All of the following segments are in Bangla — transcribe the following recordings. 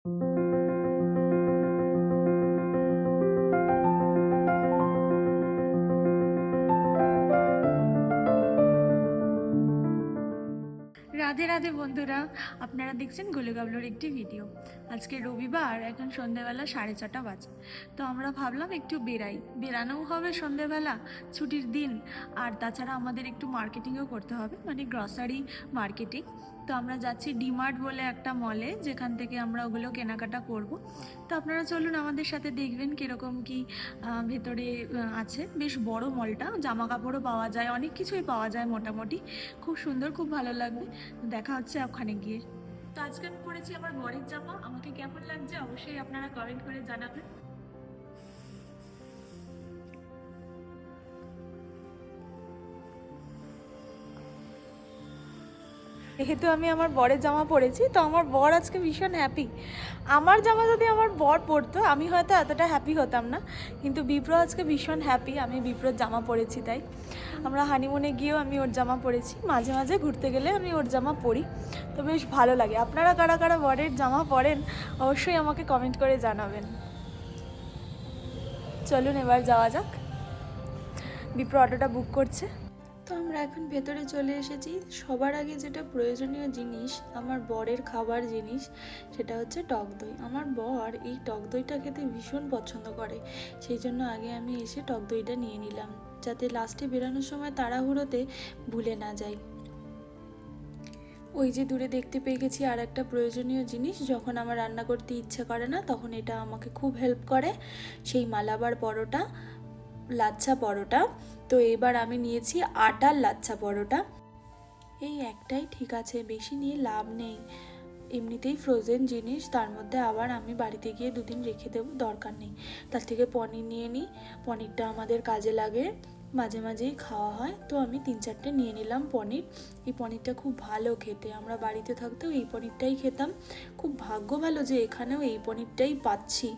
রাধে রাধে বন্ধুরা, আপনারা দেখছেন গোলু গাবলোর একটি ভিডিও। আজকে রবিবার, এখন সন্ধেবেলা 6:30 বাজে। তো আমরা ভাবলাম একটু বেরানোও হবে সন্ধেবেলা, ছুটির দিন। আর তাছাড়া আমাদের একটু মার্কেটিংও করতে হবে, মানে গ্রসারি মার্কেটিং। তো আমরা যাচ্ছি ডিমার্ট বলে একটা মলে, যেখান থেকে আমরা ওগুলো কেনাকাটা করব। তো আপনারা চলুন আমাদের সাথে, দেখবেন কীরকম কি ভেতরে আছে। বেশ বড় মলটা, জামা কাপড়ও পাওয়া যায়, অনেক কিছুই পাওয়া যায় মোটামুটি। খুব সুন্দর, খুব ভালো লাগবে। দেখা হচ্ছে ওখানে গিয়ে। তো আজকে আমি পরেছি আমার বরের জামা। আমাকে কেমন লাগছে অবশ্যই আপনারা কমেন্ট করে জানাবেন। যেহেতু আমি আমার বরের জামা পরেছি, তো আমার বর আজকে ভীষণ হ্যাপি। আমার জামা যদি আমার বর পরতো, আমি হয়তো এতটা হ্যাপি হতাম না। কিন্তু বিপ্র আজকে ভীষণ হ্যাপি, আমি বিপ্রর জামা পরেছি তাই। আমরা হানিমুনে গিয়েও আমি ওর জামা পরেছি, মাঝে মাঝে ঘুরতে গেলে আমি ওর জামা পরি। তো বেশ ভালো লাগে। আপনারা কারা কারা বরের জামা পরেন অবশ্যই আমাকে কমেন্ট করে জানাবেন। চলুন এবার যাওয়া যাক। বিপ্র অটোটা বুক করছে। তো আমরা এখন ভেতরে চলে এসেছি। সবার আগে যেটা প্রয়োজনীয় জিনিস, আমার বরের খাবার জিনিস, সেটা হচ্ছে টক দই। আমার বর এই টক দইটা খেতে ভীষণ পছন্দ করে, সেই জন্য আগে আমি এসে টক দইটা নিয়ে নিলাম, যাতে লাস্টে বেরানোর সময় তাড়াহুড়োতে ভুলে না যাই। ওই যে দূরে দেখতে পেয়ে গেছি আর একটা প্রয়োজনীয় জিনিস, যখন আমার রান্না করতে ইচ্ছা করে না তখন এটা আমাকে খুব হেল্প করে, সেই মালাবার পরোটা, লাচ্ছা পরোটা। তো এবার আমি নিয়েছি আটার লাচ্ছা পরোটা। এই একটাই ঠিক আছে, বেশি নিয়ে লাভ নেই, এমনিতেই ফ্রোজেন জিনিস, তার মধ্যে আবার আমি বাড়িতে গিয়ে 2 দিন রেখে দেবো, দরকার নেই। তার থেকে পনির নিয়ে নিই, পনিরটা আমাদের কাজে লাগে, মাঝে মাঝেই খাওয়া হয়। তো আমি 3-4টে নিয়ে নিলাম পনির। এই পনিরটা খুব ভালো খেতে, আমরা বাড়িতে থাকতেও এই পনিরটাই খেতাম। খুব ভাগ্য ভালো যে এখানেও এই পনিরটাই পাচ্ছি।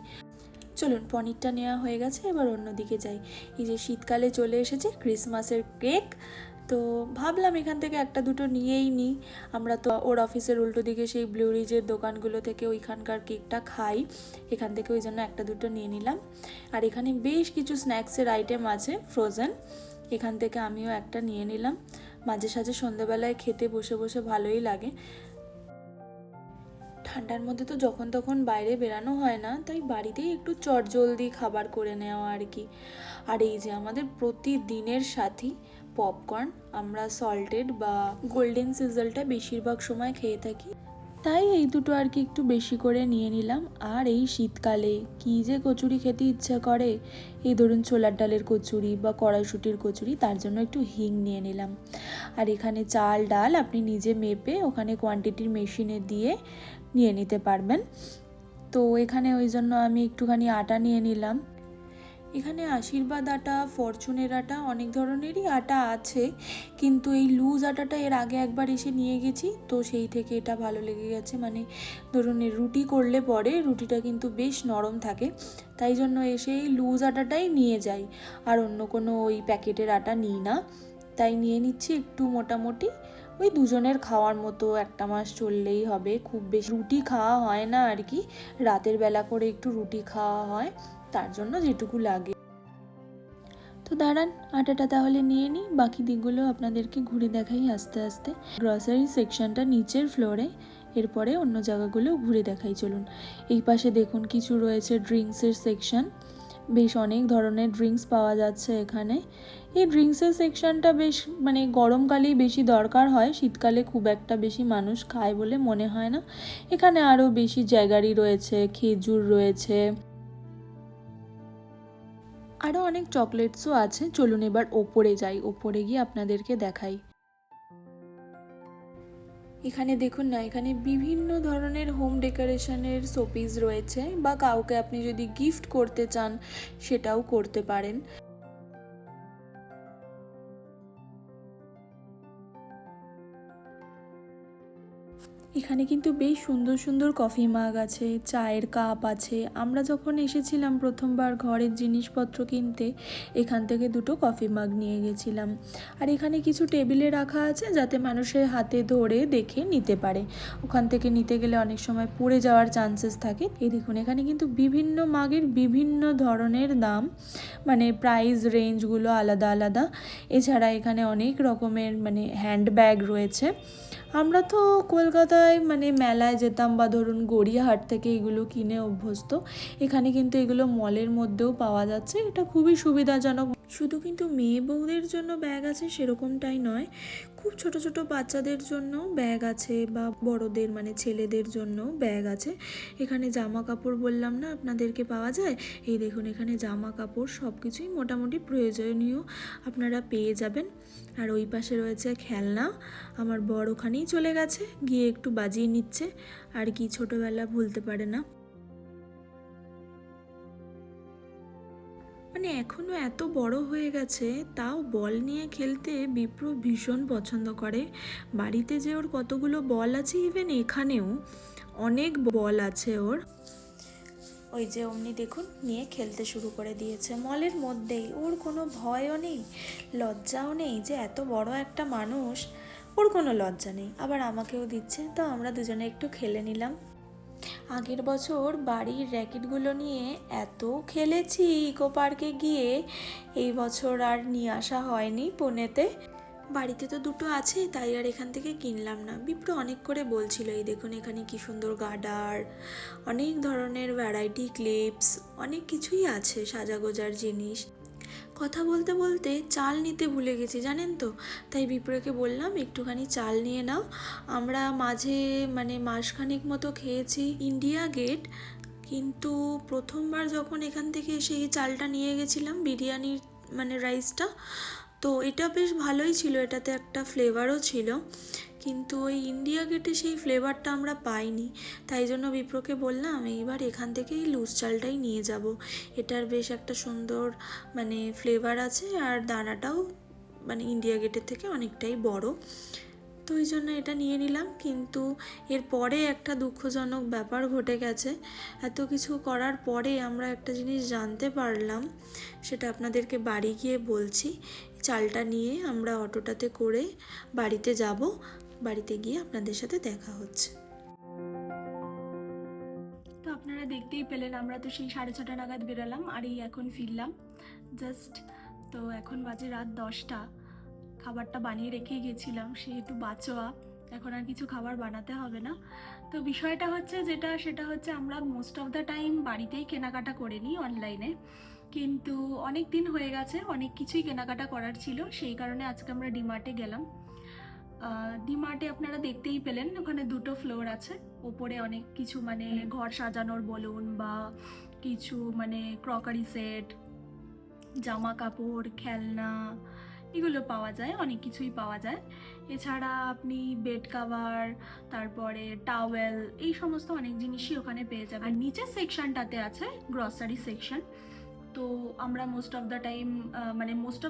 চলুন, পনিরটা নেওয়া হয়ে গেছে, এবার অন্যদিকে যাই। এই যে শীতকালে চলে এসেছে ক্রিসমাসের কেক, তো ভাবলাম এখান থেকে 1-2টো নিয়েই নিই। আমরা তো ওর অফিসের উল্টো দিকে সেই ব্লু রিজের দোকানগুলো থেকে ওইখানকার কেকটা খাই, এখান থেকে ওই জন্য 1-2টো নিয়ে নিলাম। আর এখানে বেশ কিছু স্ন্যাক্সের আইটেম আছে ফ্রোজেন, এখান থেকে আমিও একটা নিয়ে নিলাম। মাঝে সাঝে সন্ধ্যেবেলায় খেতে বসে বসে ভালোই লাগে। ঠান্ডার মধ্যে তো যখন তখন বাইরে বেরানো হয় না, তাই বাড়িতেই একটু চটজলদি খাবার করে নেওয়া আর কি। আর এই যে আমাদের প্রতিদিনের সাথী পপকর্ন, আমরা সল্টেড বা গোল্ডেন সিজলটা বেশিরভাগ সময় খেয়ে থাকি, তাই এই দুটো আর কি একটু বেশি করে নিয়ে নিলাম। আর এই শীতকালে কি যে কচুরি খেতে ইচ্ছা করে, এই ধরুন ছোলার ডালের কচুরি বা কড়াইশুঁটির কচুরি, তার জন্য একটু হিং নিয়ে নিলাম। আর এখানে চাল ডাল আপনি নিজে মেপে ওখানে কোয়ান্টিটির মেশিনে দিয়ে নিয়ে নিতে পারবেন। তো এখানে ওই জন্য আমি একটুখানি আটা নিয়ে নিলাম। এখানে আশীর্বাদ আটা, ফরচুনের আটা, অনেক ধরনেরই আটা আছে, কিন্তু এই লুজ আটাটা এর আগে একবার এসে নিয়ে গেছি, তো সেই থেকে এটা ভালো লেগে গেছে। মানে ধরুন রুটি করলে পরে রুটিটা কিন্তু বেশ নরম থাকে, তাই জন্য এসে এই লুজ আটাটাই নিয়ে যাই, আর অন্য কোনো ওই প্যাকেটের আটা নিই না। তাই নিয়ে নিচ্ছি একটু মোটামুটি, ওই দুজনের খাওয়ার মতো, 1 মাস চললেই হবে। খুব বেশি রুটি খাওয়া হয় না আর কি, রাতের বেলা করে একটু রুটি খাওয়া হয়, তার জন্য যেটুকু লাগে। তো দাঁড়ান, আটাটা তাহলে নিয়ে নিই, বাকি দিকগুলো আপনাদেরকে ঘুরে দেখাই আস্তে আস্তে। গ্রসারি সেকশনটা নিচের ফ্লোরে, এরপরে অন্য জায়গাগুলো ঘুরে দেখাই চলুন। এই পাশে দেখুন কিছু রয়েছে ড্রিঙ্কসের সেকশন, বেশ অনেক ধরনের ড্রিঙ্কস পাওয়া যাচ্ছে এখানে। এই ড্রিঙ্কসের সেকশনটা বেশ মানে গরমকালেই বেশি দরকার হয়, শীতকালে খুব একটা বেশি মানুষ খায় বলে মনে হয় না। এখানে আরও বেশি জ্যাগারি রয়েছে, খেজুর রয়েছে, আরও অনেক চকলেটসও আছে। চলুন এবার ওপরে যাই, ওপরে গিয়ে আপনাদেরকে দেখাই। এখানে দেখুন না, এখানে বিভিন্ন ধরনের হোম ডেকোরেশনের শোপিস রয়েছে, বা কাউকে আপনি যদি গিফট করতে চান সেটাও করতে পারেন। এখানে কিন্তু বেশ সুন্দর সুন্দর কফি মাগ আছে, চায়ের কাপ আছে। আমরা যখন এসেছিলাম প্রথমবার ঘরের জিনিসপত্র কিনতে, এখান থেকে দুটো কফি মাগ নিয়ে গেছিলাম। আর এখানে কিছু টেবিলে রাখা আছে যাতে মানুষের হাতে ধরে দেখে নিতে পারে। ওখান থেকে নিতে গেলে অনেক সময় পড়ে যাওয়ার চান্সেস থাকে। এই দেখুন, এখানে কিন্তু বিভিন্ন মাগের বিভিন্ন ধরনের দাম, মানে প্রাইস রেঞ্জগুলো আলাদা আলাদা। এছাড়া এখানে অনেক রকমের মানে হ্যান্ডব্যাগ রয়েছে। আমরা তো কলকাতায় মানে মেলায় যেতাম বা ধরুন গড়িয়াহাট থেকে এগুলো কিনে অভ্যস্ত। এখানে কিন্তু এগুলো মলের মধ্যেও পাওয়া যাচ্ছে, এটা খুবই সুবিধাজনক। শুধু কিন্তু মেয়ে বউদের জন্য ব্যাগ আছে সেরকমটাই নয়, খুব ছোট ছোট বাচ্চাদের জন্য ব্যাগ আছে বা বড়দের মানে ছেলেদের জন্য ব্যাগ আছে। এখানে জামা কাপড় বললাম না আপনাদেরকে পাওয়া যায়। এই দেখুন, এখানে জামা কাপড় সব কিছুই মোটামুটি প্রয়োজনীয় আপনারা পেয়ে যাবেন। আর ওই পাশে রয়েছে খেলনা। আমার বর ওখানেই চলে গেছে, গিয়ে একটু বাজিয়ে নিচ্ছে। আর কি ছোটবেলা ভুলতে পারে না। মানে এখনও এত বড় হয়ে গেছে, তাও বল নিয়ে খেলতে বিপ্র ভীষণ পছন্দ করে। বাড়িতে যে ওর কতগুলো বল আছে, ইভেন এখানেও অনেক বল আছে ওর। ওই যে অমনি দেখুন নিয়ে খেলতে শুরু করে দিয়েছে মলের মধ্যেই। ওর কোনো ভয়ও নেই, লজ্জাও নেই যে এত বড় একটা মানুষ, ওর কোনো লজ্জা নেই। আবার আমাকেও দিচ্ছে, তো আমরা দুজনে একটু খেলে নিলাম। আগের বছর বাড়ির র্যাকেটগুলো নিয়ে এত খেলেছি ইকো পার্কে গিয়ে, এই বছর আর নিয়ে আসা হয়নি পুনেতে। বাড়িতে তো দুটো আছে, তাই আর এখান থেকে কিনলাম না। বিপ্র অনেক করে বলছিল, এই দেখুন এখানে কি সুন্দর গার্ডার, অনেক ধরনের ভ্যারাইটি ক্লিপস, অনেক কিছুই আছে সাজাগোজার জিনিস। কথা বলতে বলতে চাল নিতে ভুলে গেছি জানেন তো, তাই বিপ্রকে বললাম একটুখানি চাল নিয়ে নাও। আমরা মাঝে মানে মাসখানেক মতো খেয়েছি ইন্ডিয়া গেট, কিন্তু প্রথমবার যখন এখান থেকে সেই চালটা নিয়ে গেছিলাম বিরিয়ানির মানে রাইসটা, তো এটা বেশ ভালোই ছিল, এটাতে একটা ফ্লেভারও ছিল। কিন্তু ওই ইন্ডিয়া গেটে সেই ফ্লেভারটা আমরা পাইনি। তাই জন্য বিপ্রকে বললাম এইবার এখান থেকেই লুজ চালটাই নিয়ে যাব। এটার বেশ একটা সুন্দর মানে ফ্লেভার আছে, আর দানাটাও মানে ইন্ডিয়া গেটের থেকে অনেকটাই বড়। তো ওই জন্য এটা নিয়ে নিলাম। কিন্তু এরপরে একটা দুঃখজনক ব্যাপার ঘটে গেছে। এত কিছু করার পরে আমরা একটা জিনিস জানতে পারলাম, সেটা আপনাদেরকে বাড়ি গিয়ে বলছি। চালটা নিয়ে আমরা অটোটাতে করে বাড়িতে যাব, বাড়িতে গিয়ে আপনাদের সাথে দেখা হচ্ছে। তো আপনারা দেখতেই পেলেন, আমরা তো সেই 6:30 নাগাদ বেরোলাম, আর এই এখন ফিরলাম জাস্ট। তো এখন বাজে রাত 10টা। খাবারটা বানিয়ে রেখেই গেছিলাম, সেহেতু বাঁচোয়া, এখন আর কিছু খাবার বানাতে হবে না। তো বিষয়টা হচ্ছে সেটা হচ্ছে আমরা মোস্ট অফ দ্য টাইম বাড়িতেই কেনাকাটা করে নিই অনলাইনে, কিন্তু অনেক দিন হয়ে গেছে, অনেক কিছুই কেনাকাটা করার ছিল, সেই কারণে আজকে আমরা ডিমার্টে গেলাম। ডিমার্টে আপনারা দেখতেই পেলেন ওখানে দুটো ফ্লোর আছে। ওপরে অনেক কিছু মানে ঘর সাজানোর বলুন বা কিছু মানে ক্রকারি সেট, জামা কাপড়, খেলনা, এগুলো পাওয়া যায়, অনেক কিছুই পাওয়া যায়। এছাড়া আপনি বেড কাভার, তারপরে টাওয়েল, এই সমস্ত অনেক জিনিসই ওখানে পেয়ে যাবেন। আর নিচের সেকশনটাতে আছে গ্রসারি সেকশন। তো আমরা মোস্ট অফ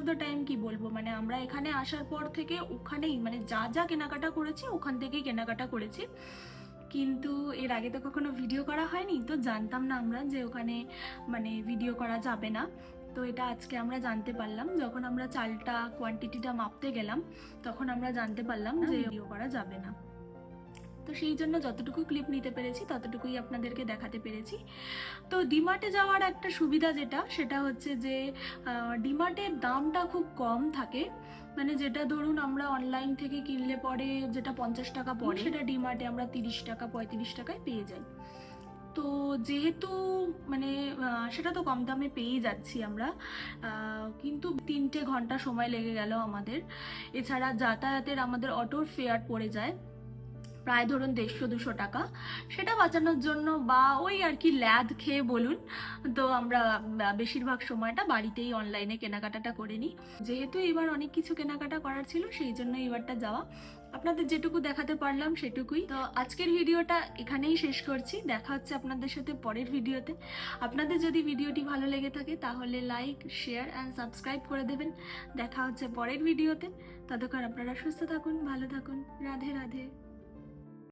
দ্য টাইম কি বলবো, মানে আমরা এখানে আসার পর থেকে ওখানেই মানে যা যা কেনাকাটা করেছি ওখান থেকেই কেনাকাটা করেছি। কিন্তু এর আগে তো কখনো ভিডিও করা হয়নি, তো জানতাম না আমরা যে ওখানে মানে ভিডিও করা যাবে না। তো এটা আজকে আমরা জানতে পারলাম, যখন আমরা চালটা কোয়ান্টিটিটা মাপতে গেলাম তখন আমরা জানতে পারলাম যে ভিডিও করা যাবে না। তো সেই জন্য যতটুকু ক্লিপ নিতে পেরেছি ততটুকুই আপনাদেরকে দেখাতে পেরেছি। তো ডিমার্টে যাওয়ার একটা সুবিধা সেটা হচ্ছে যে ডিমার্টের দামটা খুব কম থাকে। মানে যেটা ধরুন আমরা অনলাইন থেকে কিনলে পরে যেটা 50 টাকা পড়ে, সেটা ডিমার্টে আমরা 30 টাকা 35 টাকায় পেয়ে যাই। তো যেহেতু মানে সেটা তো কম দামে পেয়ে যাচ্ছি আমরা, কিন্তু 3 ঘন্টা সময় লেগে গেল আমাদের। এছাড়া যাতায়াতের আমাদের অটোর ফেয়ার পড়ে যায় প্রায় ধরুন 150-200 টাকা। সেটা বাঁচানোর জন্য বা ওই আর কি ল্যাদ খেয়ে বলুন, তো আমরা বেশিরভাগ সময়টা বাড়িতেই অনলাইনে কেনাকাটাটা করে নিই। যেহেতু এবার অনেক কিছু কেনাকাটা করার ছিল, সেই জন্য এবারটা যাওয়া। আপনাদের যেটুকু দেখাতে পারলাম সেটুকুই। তো আজকের ভিডিওটা এখানেই শেষ করছি, দেখা হচ্ছে আপনাদের সাথে পরের ভিডিওতে। আপনাদের যদি ভিডিওটি ভালো লেগে থাকে তাহলে লাইক, শেয়ার অ্যান্ড সাবস্ক্রাইব করে দেবেন। দেখা হচ্ছে পরের ভিডিওতে। ততক্ষণ আপনারা সুস্থ থাকুন, ভালো থাকুন। রাধে রাধে।